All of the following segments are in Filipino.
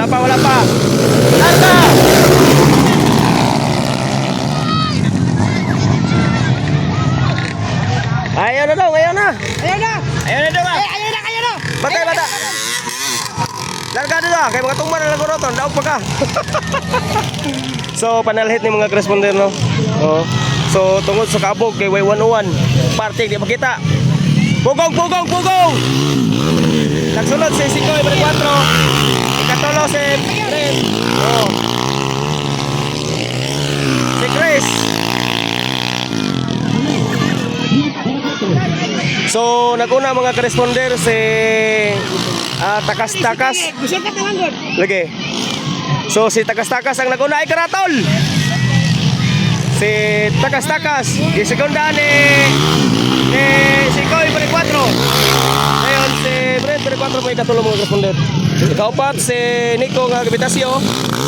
Wala pa, wala pa. Nasa! Ayaw na daw, ayaw na. Ayaw na! Ayaw na daw ba? Ayaw na! Ayaw na! Batay, bata. Largado na, kaya mga tungman na lagoroton, daog pa ka. So, panalhit ni mga corresponder, no? Oh. So, tungod sa kabog kay Y101, party, di makita. Pugong, pugong, pugong! Nagsunod si Sikoy, balik 4. Ikatulo si Chris. Oh. Si Chris. So, naguna mga corresponder si Takas-Takas. Gusto ka talangon. Lagi. So, si Takas-Takas ang naguna ay Karatol. Si Takas-Takas. Yung segunda ni Sikoy, balik 4. Ngayon, si Brent, balik 4 may katulong mga corresponder. Ikaupat, si Nico nga Gabitasyo.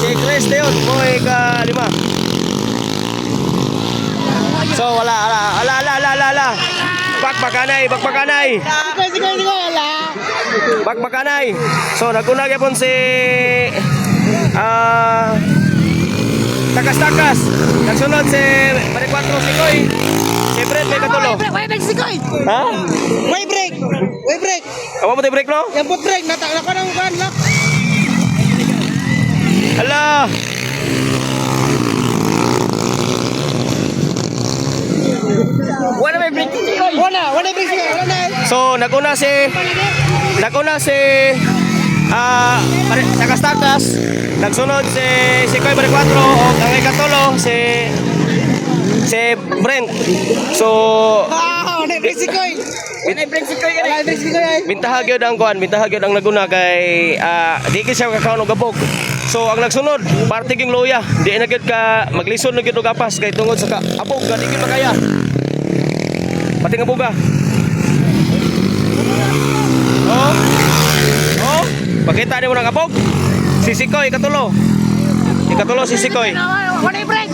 Si Chris Deon, mo ay ka-5. So, wala. Bakbakanay. Sige, wala. Bakbakanay. So, naguna gyapon si Takas-Takas. Nagsunod si balik 4 Sikoy. Si Brent may katulo. Way break, Sikoy. Ha? Way break. Way break. Amo mo tayo break, no? Yan po break. Natakla ko ng van. Lock. Hala! Wala may break, Sikoy. Wala break, Sikoy. Wala. So, naguna si Takas-Takas. Nagsunod si Sikoy balik 4 o ang ikatulo si Brent. So, Wala break, Sikoy. Wala break, Sikoy. Wala break, Sikoy. bintaha gyud ang kuan, bintaha gyud ang naguna kay di gyud siya kakaon og gabog. So ang nagsunod, party ging loya, di na gyud ka maglison na gyud og apas kay tungod sa abog di gyud makaya. Pati nga buga. Oh, pakita ni mo ng abog. Si Sikoy ikatulo. Ikatulo si Sikoy. Wala break.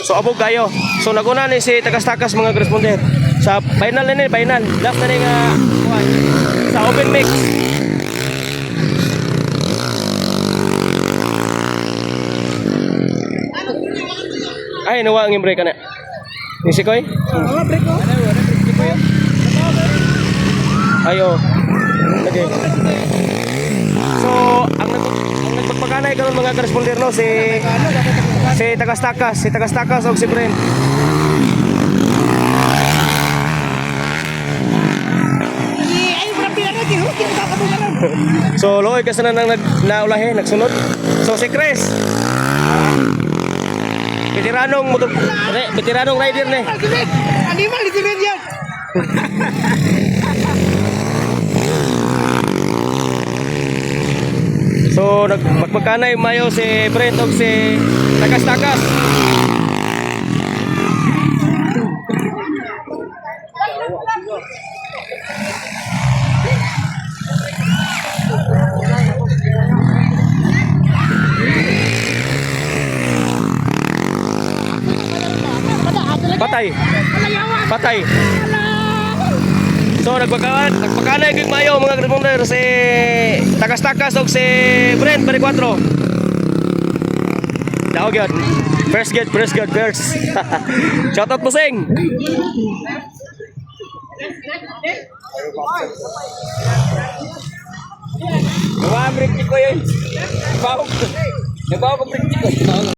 So abog kayo. So naguna ni si Takas-Takas mga correspondent. Sa final na ni, final. Lap na ni nga sa open mix. Ay, nawa ang break na. Ni Sikoy? Wala break ko. Ayo. Okay. So, ang nagpagpakanay karon mga corresponder no si Takas-Takas og si Brent. Ay, wala pila na kiro. Kita ka tumaran. So, loy kasi na nang naulahe, nagsunod. So, si Chris. Veteranong rider ni. Animal di sini yan. So, nagpagpakanay mayo si Brent og si Takas-Takas. Patay. So nagpakanay gyud mayo mga corresponder si Takas-Takas og si Brent balik 4. Daog gyud. First. Shout out Pusing. Nawa break ko yun. Nabaw ko break ko.